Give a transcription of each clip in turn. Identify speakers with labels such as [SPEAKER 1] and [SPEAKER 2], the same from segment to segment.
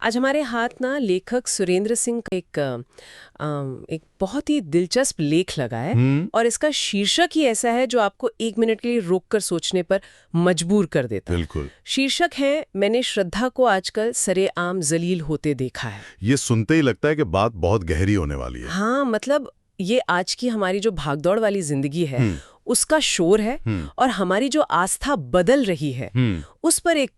[SPEAKER 1] आज हमारे हाथ ना लेखक सुरेंद्र सिंह का एक बहुत ही दिलचस्प लेख लगा है और इसका शीर्षक ही ऐसा है जो आपको एक मिनट के लिए रोककर सोचने पर मजबूर कर देता है।
[SPEAKER 2] बिल्कुल।
[SPEAKER 1] शीर्षक है, मैंने श्रद्धा को आजकल सरेआम जलील होते देखा है।
[SPEAKER 2] ये सुनते ही लगता है कि बात बहुत गहरी होने वाली है।
[SPEAKER 1] हाँ, मतलब ये आज की हमारी जो भागदौड़ वाली जिंदगी है उसका शोर है और हमारी जो आस्था बदल रही है उस पर एक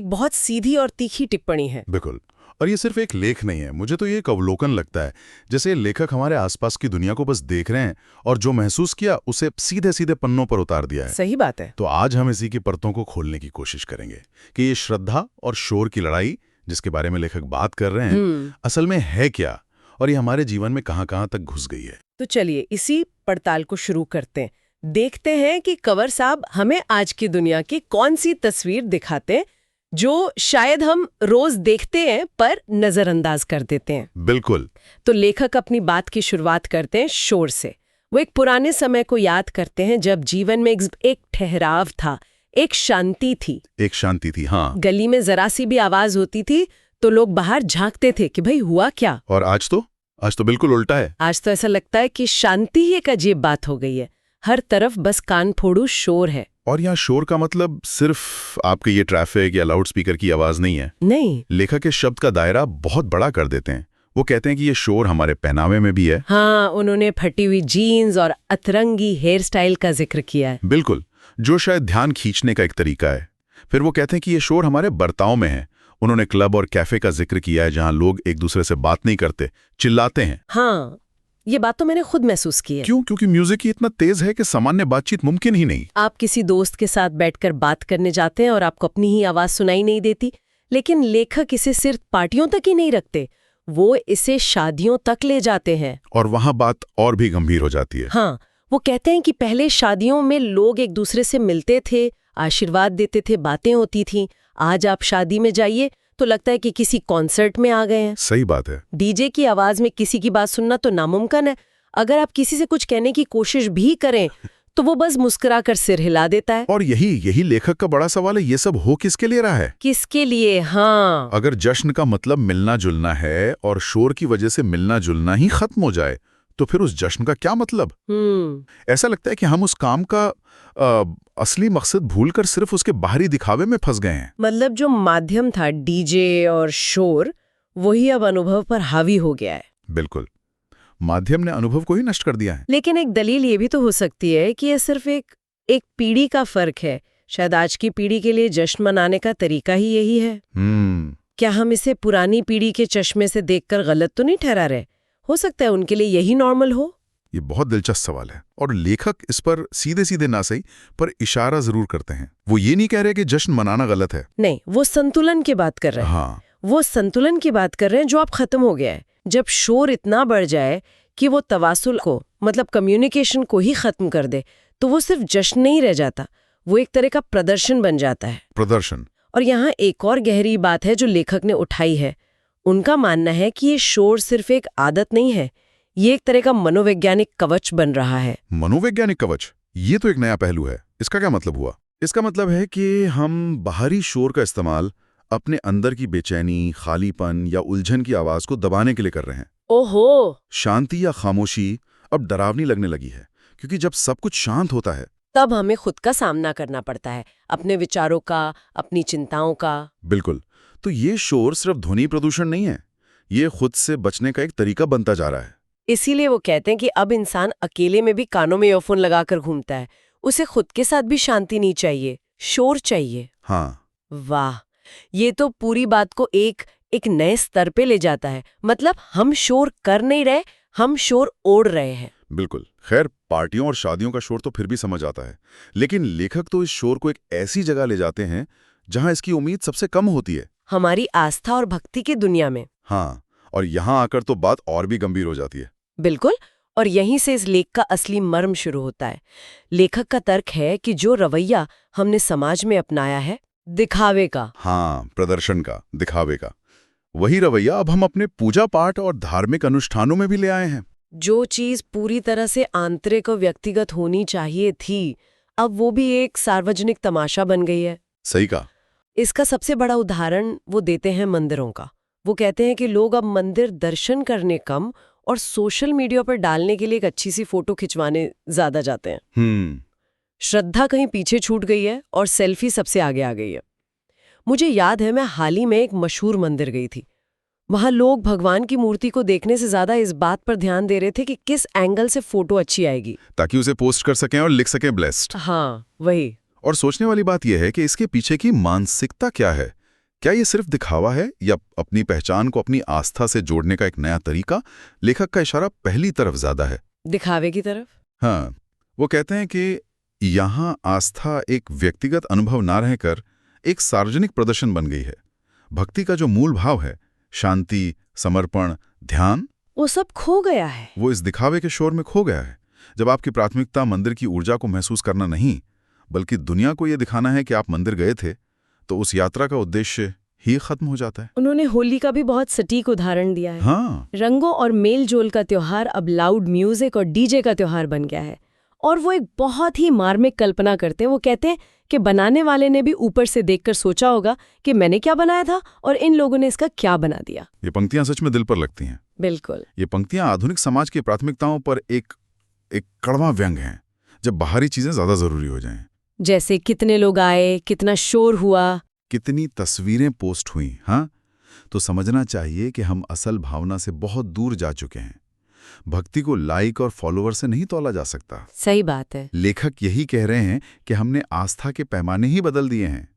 [SPEAKER 1] बहुत सीधी और तीखी टिप्पणी है।
[SPEAKER 2] बिल्कुल। और ये सिर्फ एक लेख नहीं है, मुझे तो ये एक अवलोकन लगता है, जैसे लेखक हमारे आसपास की दुनिया को बस देख रहे हैं और जो महसूस किया उसे सीधे सीधे पन्नों पर उतार दिया है।
[SPEAKER 1] सही बात है।
[SPEAKER 2] तो आज हम इसी की परतों को खोलने की कोशिश करेंगे कि ये श्रद्धा और शोर की लड़ाई जिसके बारे में लेखक बात कर रहे हैं असल में है क्या और ये हमारे जीवन में कहां तक घुस गई है।
[SPEAKER 1] तो चलिए इसी पड़ताल को शुरू करते हैं। देखते हैं कि कंवर साहब हमें आज की दुनिया की कौन सी तस्वीर दिखाते हैं जो शायद हम रोज देखते हैं पर नजरअंदाज कर देते हैं।
[SPEAKER 2] बिल्कुल।
[SPEAKER 1] तो लेखक अपनी बात की शुरुआत करते हैं शोर से। वो एक पुराने समय को याद करते हैं जब जीवन में एक ठहराव था, एक शांति थी।
[SPEAKER 2] एक शांति थी, हाँ।
[SPEAKER 1] गली में जरा सी भी आवाज होती थी तो लोग बाहर झांकते थे कि भाई हुआ क्या।
[SPEAKER 2] और आज तो बिल्कुल उल्टा है।
[SPEAKER 1] आज तो ऐसा लगता है कि शांति ही एक अजीब बात हो गई है। हर तरफ बस कान फोड़ू शोर है।
[SPEAKER 2] और यहाँ शोर का मतलब सिर्फ आपके ये ट्रैफिक या लाउडस्पीकर की आवाज नहीं है।
[SPEAKER 1] नहीं,
[SPEAKER 2] लेखक इस शब्द का दायरा बहुत बड़ा कर देते हैं। वो कहते हैं कि ये शोर हमारे पहनावे में भी है।
[SPEAKER 1] हाँ, उन्होंने फटी हुई जीन्स और अतरंगी हेयर स्टाइल का जिक्र किया है।
[SPEAKER 2] बिल्कुल, जो शायद ध्यान खींचने का एक तरीका है। फिर वो कहते हैं कि ये शोर हमारे बर्ताव में है। उन्होंने क्लब और कैफे का जिक्र किया है जहां लोग एक दूसरे से बात नहीं करते, चिल्लाते हैं।
[SPEAKER 1] हाँ, ये बात तो मैंने खुद महसूस की है।
[SPEAKER 2] क्यों? क्योंकि म्यूजिक ही इतना तेज है कि सामान्य बातचीत मुमकिन ही नहीं।
[SPEAKER 1] आप किसी दोस्त के साथ बैठकर बात करने जाते हैं और आपको अपनी ही आवाज सुनाई नहीं देती, लेकिन लेखक इसे सिर्फ पार्टियों तक ही नहीं रखते, वो इसे शादियों तक ले जाते हैं।
[SPEAKER 2] और वहां बात और भी गंभीर हो जाती है।
[SPEAKER 1] हाँ, वो कहते हैं कि पहले शादियों में लोग एक दूसरे से मिलते थे, आशीर्वाद देते थे, बातें होती थीं। आज आप शादी में जाइए तो लगता है कि किसी कॉन्सर्ट में आ गए हैं।
[SPEAKER 2] सही बात है।
[SPEAKER 1] डीजे की आवाज में किसी की बात सुनना तो नामुमकिन है। अगर आप किसी से कुछ कहने की कोशिश भी करें तो वो बस मुस्कुराकर सिर हिला देता है।
[SPEAKER 2] और यही लेखक का बड़ा सवाल है, ये सब हो किसके लिए रहा है?
[SPEAKER 1] किसके लिए? हाँ,
[SPEAKER 2] अगर जश्न का मतलब मिलना जुलना है और शोर की वजह से मिलना जुलना ही खत्म हो जाए तो फिर उस जश्न का क्या मतलब? ऐसा लगता है कि हम उस काम का असली मकसद भूलकर सिर्फ उसके बाहरी दिखावे में फंस गए हैं।
[SPEAKER 1] मतलब जो माध्यम था डीजे और शोर, वही अब अनुभव पर हावी हो गया है।
[SPEAKER 2] बिल्कुल, माध्यम ने अनुभव को ही नष्ट कर दिया है।
[SPEAKER 1] लेकिन एक दलील ये भी तो हो सकती है कि यह सिर्फ एक पीढ़ी का फर्क है। शायद आज की पीढ़ी के लिए जश्न मनाने का तरीका ही यही है। क्या हम इसे पुरानी पीढ़ी के चश्मे से देखकर गलत तो नहीं ठहरा रहे? हो सकता है उनके लिए यही नॉर्मल हो।
[SPEAKER 2] ये बहुत दिलचस्प सवाल है और लेखक इस पर सीधे सीधे ना सही पर इशारा जरूर करते हैं। वो ये नहीं कह रहे कि जश्न मनाना गलत है।
[SPEAKER 1] नहीं, वो संतुलन की बात कर रहे हैं।
[SPEAKER 2] हाँ,
[SPEAKER 1] वो संतुलन की बात कर रहे हैं जो अब खत्म हो गया है। जब शोर इतना बढ़ जाए कि वो तवासुल को, मतलब कम्युनिकेशन को ही खत्म कर दे, तो वो सिर्फ जश्न नहीं रह जाता, वो एक तरह का प्रदर्शन बन जाता है।
[SPEAKER 2] प्रदर्शन।
[SPEAKER 1] और यहाँ एक और गहरी बात है जो लेखक ने उठाई है। उनका मानना है कि ये शोर सिर्फ एक आदत नहीं है, ये एक तरह का मनोवैज्ञानिक कवच बन रहा है।
[SPEAKER 2] मनोवैज्ञानिक कवच, ये तो एक नया पहलू है। इसका क्या मतलब हुआ? इसका मतलब है कि हम बाहरी शोर का इस्तेमाल अपने अंदर की बेचैनी, खालीपन या उलझन की आवाज को दबाने के लिए कर रहे हैं।
[SPEAKER 1] ओहो!
[SPEAKER 2] शांति या खामोशी अब डरावनी लगने लगी है क्योंकि जब सब कुछ शांत होता है
[SPEAKER 1] तब हमें खुद का सामना करना पड़ता है, अपने विचारों का, अपनी चिंताओं का।
[SPEAKER 2] बिल्कुल। तो ये शोर सिर्फ ध्वनि प्रदूषण नहीं है, ये खुद से बचने का एक तरीका बनता जा रहा है।
[SPEAKER 1] इसीलिए वो कहते हैं कि अब इंसान अकेले में भी कानों में ईयरफोन लगाकर घूमता है। उसे खुद के साथ भी शांति नहीं चाहिए, शोर चाहिए।
[SPEAKER 2] हाँ।
[SPEAKER 1] वाह, ये तो पूरी बात को एक नए स्तर पे ले जाता है। मतलब हम शोर कर नहीं रहे, हम शोर ओढ़ रहे हैं।
[SPEAKER 2] बिल्कुल। खैर, पार्टियों और शादियों का शोर तो फिर भी समझ आता है, लेकिन लेखक तो इस शोर को एक ऐसी जगह ले जाते हैं जहां इसकी उम्मीद सबसे कम होती है।
[SPEAKER 1] हमारी आस्था और भक्ति की दुनिया में।
[SPEAKER 2] हाँ, और यहां आकर तो बात और भी गंभीर हो जाती है।
[SPEAKER 1] बिल्कुल, और यहीं से इस लेख का असली मर्म शुरू होता है। लेखक का तर्क है कि जो रवैया हमने समाज में अपनाया है, दिखावे का,
[SPEAKER 2] हाँ, प्रदर्शन का, दिखावे का, वही रवैया अब हम अपने पूजा पाठ और धार्मिक अनुष्ठानों में भी ले आए हैं।
[SPEAKER 1] जो चीज पूरी तरह से आंतरिक और व्यक्तिगत होनी चाहिए थी, अब वो भी एक सार्वजनिक तमाशा बन गई है।
[SPEAKER 2] सही कहा।
[SPEAKER 1] इसका सबसे बड़ा उदाहरण वो देते हैं मंदिरों का। वो कहते हैं कि लोग अब मंदिर दर्शन करने कम और सोशल मीडिया पर डालने के लिए एक अच्छी सी फोटो खिंचवाने ज्यादा जाते हैं। श्रद्धा कहीं पीछे छूट गई है और सेल्फी सबसे आगे आ गई है। मुझे याद है मैं हाल ही में एक मशहूर मंदिर गई थी। वहां लोग भगवान की मूर्ति को देखने से ज्यादा इस बात पर ध्यान दे रहे थे कि किस एंगल से फोटो अच्छी आएगी,
[SPEAKER 2] ताकि उसे पोस्ट कर सकें और लिख सकें ब्लेस्ड।
[SPEAKER 1] हाँ, वही।
[SPEAKER 2] और सोचने वाली बात यह है कि इसके पीछे की मानसिकता क्या है। क्या ये सिर्फ दिखावा है या अपनी पहचान को अपनी आस्था से जोड़ने का एक नया तरीका? लेखक का इशारा पहली तरफ ज्यादा है,
[SPEAKER 1] दिखावे की तरफ।
[SPEAKER 2] हाँ, वो कहते हैं कि यहाँ आस्था एक व्यक्तिगत अनुभव ना रहकर एक सार्वजनिक प्रदर्शन बन गई है। भक्ति का जो मूल भाव है, शांति, समर्पण, ध्यान,
[SPEAKER 1] वो सब खो गया है।
[SPEAKER 2] वो इस दिखावे के शोर में खो गया है। जब आपकी प्राथमिकता मंदिर की ऊर्जा को महसूस करना नहीं, बल्कि दुनिया को ये दिखाना है कि आप मंदिर गए थे, तो उस यात्रा का उद्देश्य ही खत्म हो जाता है।
[SPEAKER 1] उन्होंने होली का भी बहुत सटीक उदाहरण दिया है।
[SPEAKER 2] हाँ,
[SPEAKER 1] रंगों और मेल जोल का त्योहार अब लाउड म्यूजिक और डीजे का त्योहार बन गया है। और वो एक बहुत ही मार्मिक कल्पना करते हैं। वो कहते हैं कि बनाने वाले ने भी ऊपर से देखकर सोचा होगा कि मैंने क्या बनाया था और इन लोगों ने इसका क्या बना दिया।
[SPEAKER 2] ये पंक्तियां सच में दिल पर लगती हैं।
[SPEAKER 1] बिल्कुल।
[SPEAKER 2] ये पंक्तियां आधुनिक समाज की प्राथमिकताओं पर एक कड़वा व्यंग हैं, जब बाहरी चीजें ज्यादा जरूरी हो जाएं।
[SPEAKER 1] जैसे कितने लोग आए, कितना शोर हुआ,
[SPEAKER 2] कितनी तस्वीरें पोस्ट हुई। हाँ, तो समझना चाहिए कि हम असल भावना से बहुत दूर जा चुके हैं। भक्ति को लाइक और फॉलोवर से नहीं तौला जा सकता।
[SPEAKER 1] सही बात है।
[SPEAKER 2] लेखक यही कह रहे हैं कि हमने आस्था के पैमाने ही बदल दिए हैं,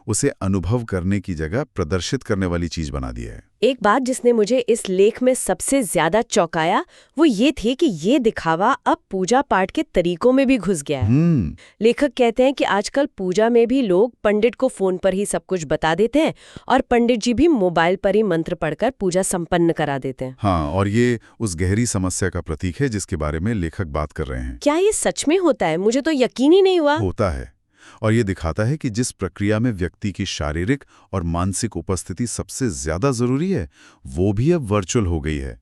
[SPEAKER 2] उसे अनुभव करने की जगह प्रदर्शित करने वाली चीज बना दिया है।
[SPEAKER 1] एक बात जिसने मुझे इस लेख में सबसे ज्यादा चौंकाया वो ये थी कि ये दिखावा अब पूजा पाठ के तरीकों में भी घुस गया है। लेखक कहते हैं कि आजकल पूजा में भी लोग पंडित को फोन पर ही सब कुछ बता देते हैं और पंडित जी भी मोबाइल पर ही मंत्र पढ़कर पूजा संपन्न करा देते हैं।
[SPEAKER 2] हाँ, और ये उस गहरी समस्या का प्रतीक है जिसके बारे में लेखक बात कर रहे हैं।
[SPEAKER 1] क्या ये सच में होता है? मुझे तो यकीन ही नहीं हुआ।
[SPEAKER 2] होता है, और ये दिखाता है कि जिस प्रक्रिया में व्यक्ति की शारीरिक और मानसिक उपस्थिति सबसे ज्यादा जरूरी है, वो भी अब वर्चुअल हो गई है।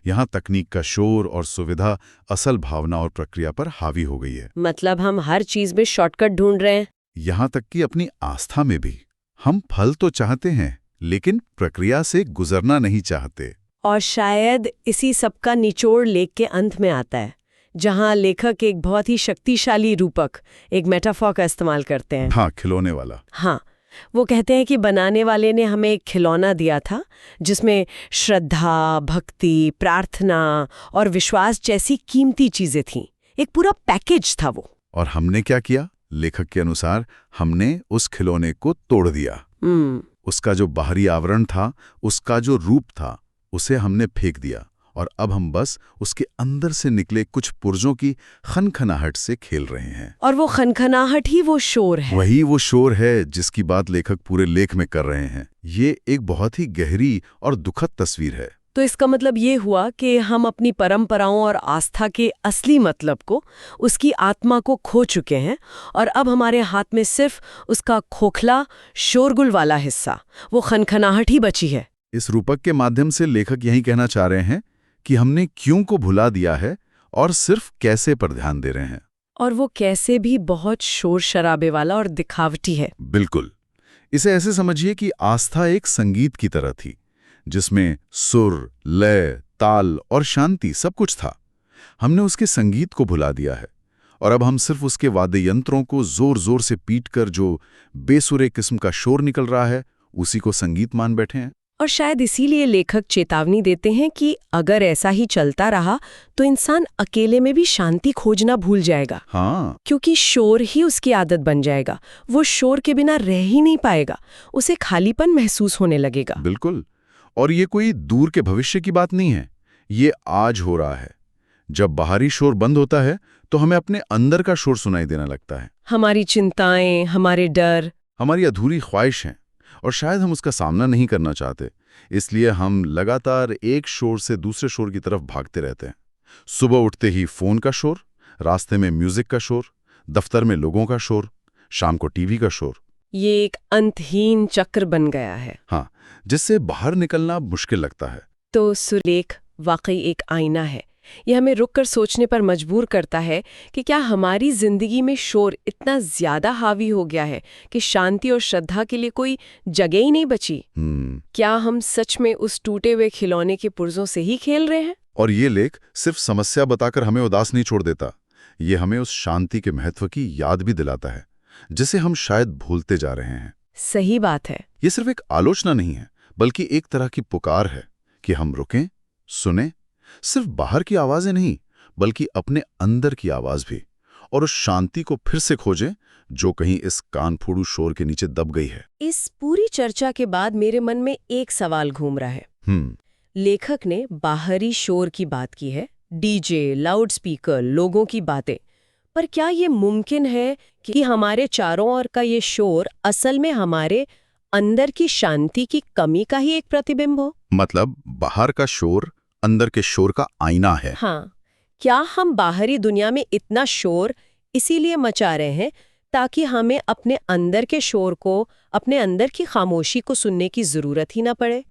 [SPEAKER 2] यहाँ तकनीक का शोर और सुविधा असल भावना और प्रक्रिया पर हावी हो गई है।
[SPEAKER 1] मतलब हम हर चीज में शॉर्टकट ढूंढ रहे हैं।
[SPEAKER 2] यहाँ तक कि अपनी आस्था में भी। हम फल तो चाहते हैं, लेकिन प्रक्रिया से गुजरना नहीं चाहते।
[SPEAKER 1] और शायद इसी सबका निचोड़ लेख के अंत में आता है, जहां लेखक एक बहुत ही शक्तिशाली रूपक, एक मेटाफॉर का इस्तेमाल करते हैं।
[SPEAKER 2] हाँ, खिलौने वाला।
[SPEAKER 1] हाँ, वो कहते हैं कि बनाने वाले ने हमें एक खिलौना दिया था जिसमें श्रद्धा, भक्ति, प्रार्थना और विश्वास जैसी कीमती चीजें थीं। एक पूरा पैकेज था वो।
[SPEAKER 2] और हमने क्या किया? लेखक के अनुसार हमने उस खिलौने को तोड़ दिया। उसका जो बाहरी आवरण था, उसका जो रूप था, उसे हमने फेंक दिया और अब हम बस उसके अंदर से निकले कुछ पुर्जों की खनखनाहट से खेल रहे हैं।
[SPEAKER 1] और वो खनखनाहट ही वो शोर है।
[SPEAKER 2] वही वो शोर है जिसकी बात लेखक पूरे लेख में कर रहे हैं। ये एक बहुत ही गहरी और दुखद तस्वीर है।
[SPEAKER 1] तो इसका मतलब ये हुआ कि हम अपनी परंपराओं और आस्था के असली मतलब को, उसकी आत्मा को खो चुके हैं और अब हमारे हाथ में सिर्फ उसका खोखला, शोरगुल वाला हिस्सा, वो खनखनाहट ही बची है।
[SPEAKER 2] इस रूपक के माध्यम से लेखक यही कहना चाह रहे हैं कि हमने क्यों को भुला दिया है और सिर्फ कैसे पर ध्यान दे रहे हैं।
[SPEAKER 1] और वो कैसे भी बहुत शोर शराबे वाला और दिखावटी है।
[SPEAKER 2] बिल्कुल। इसे ऐसे समझिए कि आस्था एक संगीत की तरह थी, जिसमें सुर, लय, ताल और शांति सब कुछ था। हमने उसके संगीत को भुला दिया है और अब हम सिर्फ उसके वाद्य यंत्रों को जोर जोर से पीटकर जो बेसुरे किस्म का शोर निकल रहा है, उसी को संगीत मान बैठे हैं।
[SPEAKER 1] और शायद इसीलिए लेखक चेतावनी देते हैं कि अगर ऐसा ही चलता रहा तो इंसान अकेले में भी शांति खोजना भूल जाएगा।
[SPEAKER 2] हाँ,
[SPEAKER 1] क्योंकि शोर ही उसकी आदत बन जाएगा। वो शोर के बिना रह ही नहीं पाएगा, उसे खालीपन महसूस होने लगेगा।
[SPEAKER 2] बिल्कुल। और ये कोई दूर के भविष्य की बात नहीं है, ये आज हो रहा है। जब बाहरी शोर बंद होता है तो हमें अपने अंदर का शोर सुनाई देने लगता है।
[SPEAKER 1] हमारी चिंताएं, हमारे डर,
[SPEAKER 2] हमारी अधूरी ख्वाहिश हैं और शायद हम उसका सामना नहीं करना चाहते, इसलिए हम लगातार एक शोर से दूसरे शोर की तरफ भागते रहते हैं। सुबह उठते ही फोन का शोर, रास्ते में म्यूजिक का शोर, दफ्तर में लोगों का शोर, शाम को टीवी का शोर।
[SPEAKER 1] ये एक अंतहीन चक्र बन गया है।
[SPEAKER 2] हाँ, जिससे बाहर निकलना मुश्किल लगता है।
[SPEAKER 1] तो सुलेख वाकई एक आईना है, यह हमें रुककर सोचने पर मजबूर करता है कि क्या हमारी जिंदगी में शोर इतना ज्यादा हावी हो गया है कि शांति और श्रद्धा के लिए कोई जगह ही नहीं बची। क्या हम सच में उस टूटे हुए खिलौने के पुर्जों से ही खेल रहे हैं?
[SPEAKER 2] और ये लेख सिर्फ समस्या बताकर हमें उदास नहीं छोड़ देता, ये हमें उस शांति के महत्व की याद भी दिलाता है जिसे हम शायद भूलते जा रहे हैं।
[SPEAKER 1] सही बात है।
[SPEAKER 2] ये सिर्फ एक आलोचना नहीं है, बल्कि एक तरह की पुकार है कि हम रुकें, सुने, सिर्फ बाहर की आवाजें नहीं बल्कि अपने अंदर की आवाज भी, और उस शांति को फिर से खोजें जो कहीं इस कानफोड़ू शोर के नीचे दब गई है।
[SPEAKER 1] इस पूरी चर्चा के बाद मेरे मन में एक सवाल घूम रहा है। लेखक ने बाहरी शोर की बात की है, डीजे, लाउडस्पीकर, लोगों की बातें, पर क्या ये मुमकिन है कि हमारे चारों ओर का ये शोर असल में हमारे अंदर की शांति की कमी का ही एक प्रतिबिंब हो?
[SPEAKER 2] मतलब बाहर का शोर अंदर के शोर का आईना है।
[SPEAKER 1] हाँ, क्या हम बाहरी दुनिया में इतना शोर इसीलिए मचा रहे हैं ताकि हमें अपने अंदर के शोर को, अपने अंदर की खामोशी को सुनने की जरूरत ही ना पड़े?